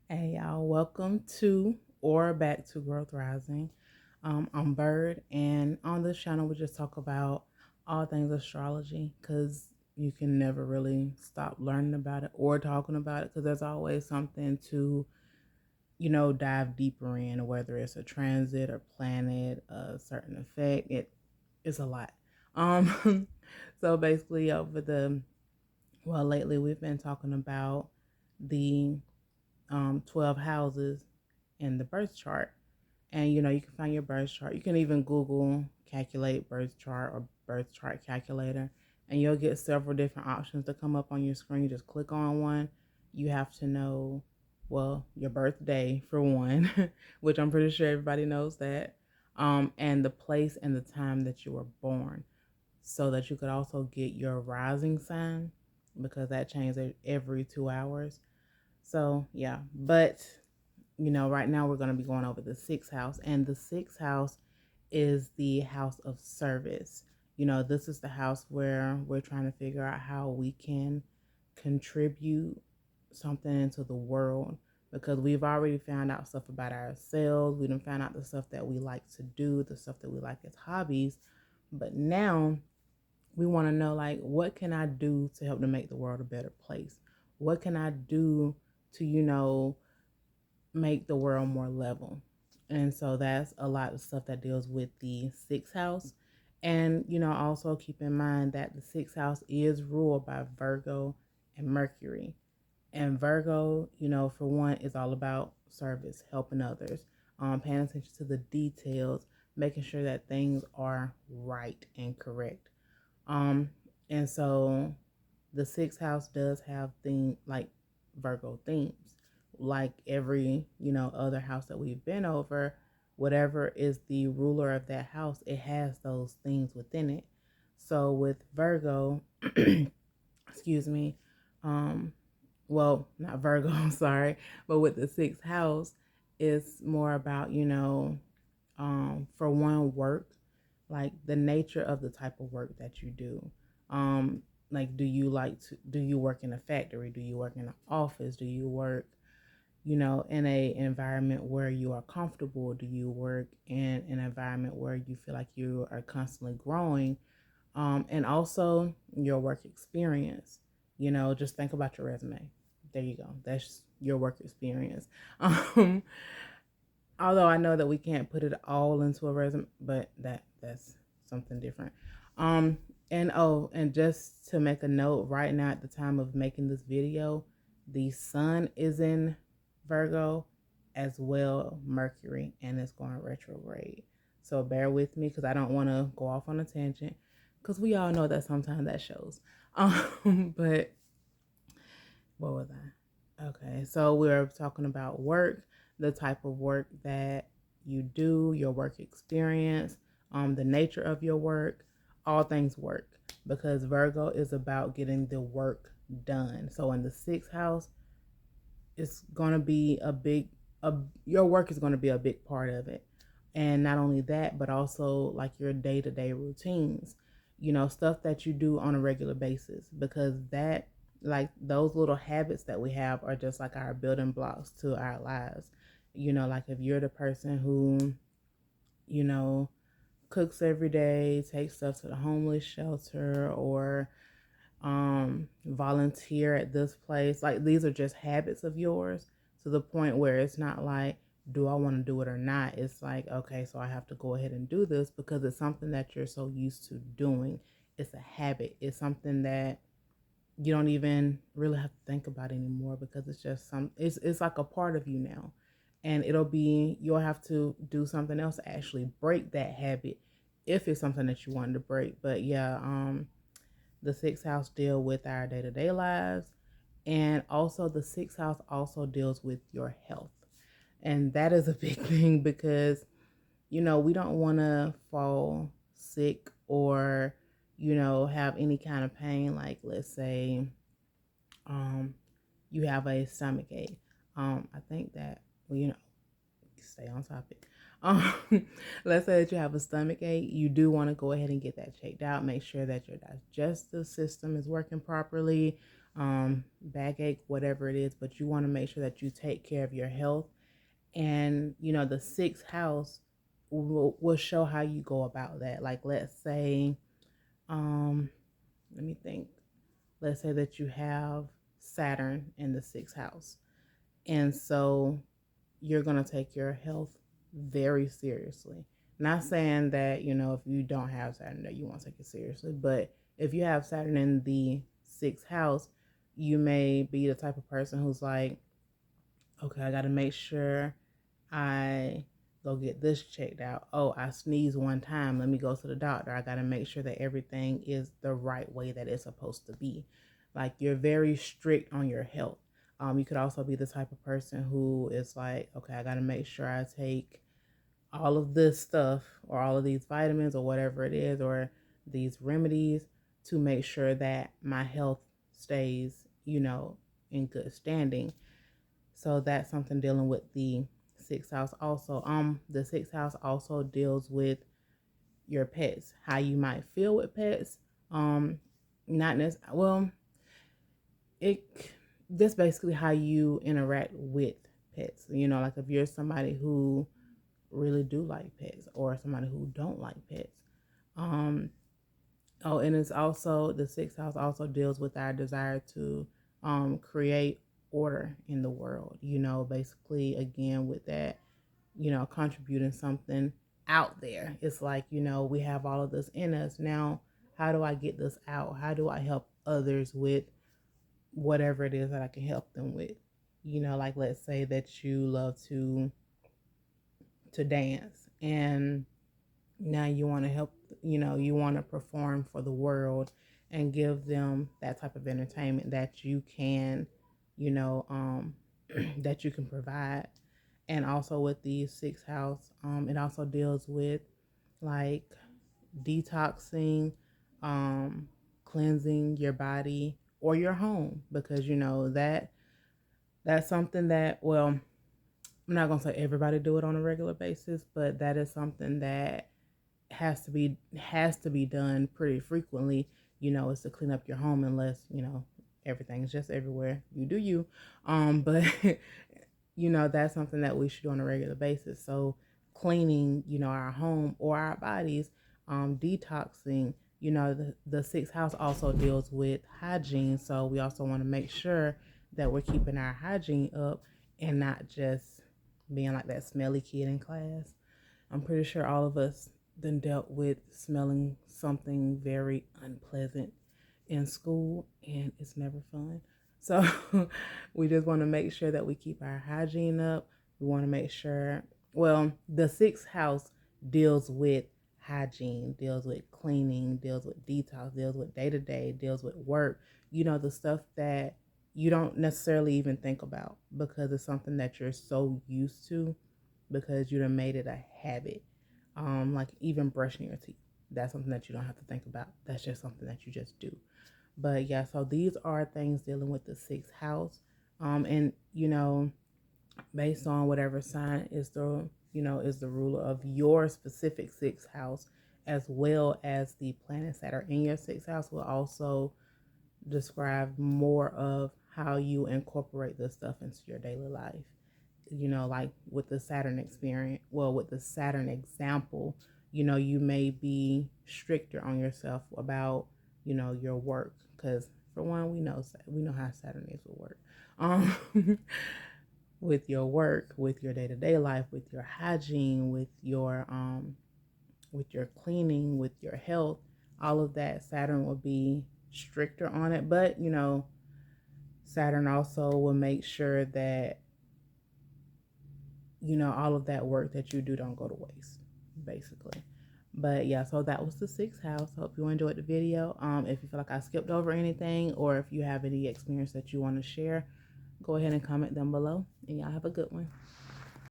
Hey y'all, welcome to or back to Growth Rising. I'm Bird, and on this channel, we just talk about all things astrology because you can never really stop learning about it or talking about it because there's always something to, dive deeper in, whether it's a transit or planet, a certain effect. It's a lot. Um, so basically, lately we've been talking about the 12 houses in the birth chart. And you can find your birth chart. You can even Google calculate birth chart or birth chart calculator, and you'll get several different options to come up on your screen. You just click on one. You have to know, well, your birthday for one, which I'm pretty sure everybody knows that, and the place and the time that you were born, so that you could also get your rising sign because that changes every 2 hours. So yeah, but right now we're going to be going over the sixth house, and the sixth house is the house of service. This is the house where we're trying to figure out how we can contribute something into the world because we've already found out stuff about ourselves. We done found out the stuff that we like to do, the stuff that we like as hobbies. But now we want to know, like, what can I do to help to make the world a better place? What can I do to, make the world more level? And so that's a lot of stuff that deals with the sixth house. And, also keep in mind that the sixth house is ruled by Virgo and Mercury. And Virgo, for one, is all about service, helping others, paying attention to the details, making sure that things are right and correct. Um, and so the sixth house does have theme like Virgo themes, like every other house that we've been over. Whatever is the ruler of that house, it has those themes within it. So with Virgo, excuse me, um, well, not Virgo, I'm sorry, but with the sixth house, it's more about for one, work, like the nature of the type of work that you do. Um, like, do you work in a factory? Do you work in an office? Do you work, in a environment where you are comfortable? Do you work in an environment where you feel like you are constantly growing? And also your work experience. Just think about your resume. There you go. That's your work experience. Um, Although I know that we can't put it all into a resume, but that's something different. Um, and just to make a note, right now at the time of making this video, the sun is in Virgo as well, Mercury, and it's going retrograde. So bear with me because I don't want to go off on a tangent because we all know that sometimes that shows. But what was I? Okay, so we're talking about work, the type of work that you do, your work experience, the nature of your work, all things work, because Virgo is about getting the work done. So in the sixth house, it's gonna be your work is gonna be a big part of it, and not only that, but also like your day to day routines, stuff that you do on a regular basis, because that like those little habits that we have are just like our building blocks to our lives. Like if you're the person who, you know, cooks every day, takes stuff to the homeless shelter, or volunteer at this place. Like these are just habits of yours to the point where it's not like, do I want to do it or not? It's like, okay, so I have to go ahead and do this because it's something that you're so used to doing. It's a habit. It's something that you don't even really have to think about anymore because it's just it's like a part of you now. And you'll have to do something else to actually break that habit if it's something that you wanted to break. But yeah, the sixth house deal with our day-to-day lives, and also the sixth house also deals with your health, and that is a big thing because we don't want to fall sick or have any kind of pain, like let's say um you have a stomach ache. I think that, well, stay on topic. Um, let's say that you have a stomach ache, you do want to go ahead and get that checked out. Make sure that your digestive system is working properly. backache, whatever it is, but you want to make sure that you take care of your health. And, the sixth house will show how you go about that. Like, let's say, let me think. Let's say that you have Saturn in the sixth house. And so you're going to take your health very seriously. Not saying that, if you don't have Saturn, that you won't take it seriously, but if you have Saturn in the sixth house, you may be the type of person who's like, okay, I got to make sure I go get this checked out. Oh, I sneezed one time. Let me go to the doctor. I got to make sure that everything is the right way that it's supposed to be. Like, you're very strict on your health. You could also be the type of person who is like, okay, I got to make sure I take all of this stuff or all of these vitamins or whatever it is or these remedies to make sure that my health stays, in good standing. So that's something dealing with the sixth house also. The sixth house also deals with your pets, how you might feel with pets. Not necessarily, well, it just basically how you interact with pets. Like if you're somebody who really do like pets or somebody who don't like pets. Oh, and it's also the sixth house also deals with our desire to create order in the world. Basically again with that, contributing something out there. It's like, we have all of this in us. Now, how do I get this out? How do I help others with whatever it is that I can help them with? Like let's say that you love to dance and now you want to help, you want to perform for the world and give them that type of entertainment that you can, that you can provide. And also with the sixth house, it also deals with like detoxing, cleansing your body or your home, because that's something that, well, I'm not gonna say everybody do it on a regular basis, but that is something that has to be done pretty frequently. Is to clean up your home, unless everything's just everywhere. You do you, but that's something that we should do on a regular basis. So cleaning, our home or our bodies, detoxing. The sixth house also deals with hygiene, so we also want to make sure that we're keeping our hygiene up and not just being like that smelly kid in class. I'm pretty sure all of us then dealt with smelling something very unpleasant in school, and it's never fun. So we just want to make sure that we keep our hygiene up. We want to make sure, well, the sixth house deals with hygiene, deals with cleaning, deals with detox, deals with day to day, deals with work, the stuff that you don't necessarily even think about because it's something that you're so used to because you done made it a habit. Like even brushing your teeth, that's something that you don't have to think about. That's just something that you just do. But yeah, so these are things dealing with the sixth house. And based on whatever sign is the ruler of your specific sixth house, as well as the planets that are in your sixth house, will also describe more of how you incorporate this stuff into your daily life. Like with the Saturn experience, well, with the Saturn example, you may be stricter on yourself about, your work. Because for one, we know how Saturn is with work. With your work, with your day-to-day life, with your hygiene, with your cleaning, with your health, all of that, Saturn will be stricter on it. But, Saturn also will make sure that all of that work that you do don't go to waste, basically. But yeah, so that was the sixth house. Hope you enjoyed the video. If you feel like I skipped over anything, or if you have any experience that you want to share, go ahead and comment down below, and y'all have a good one.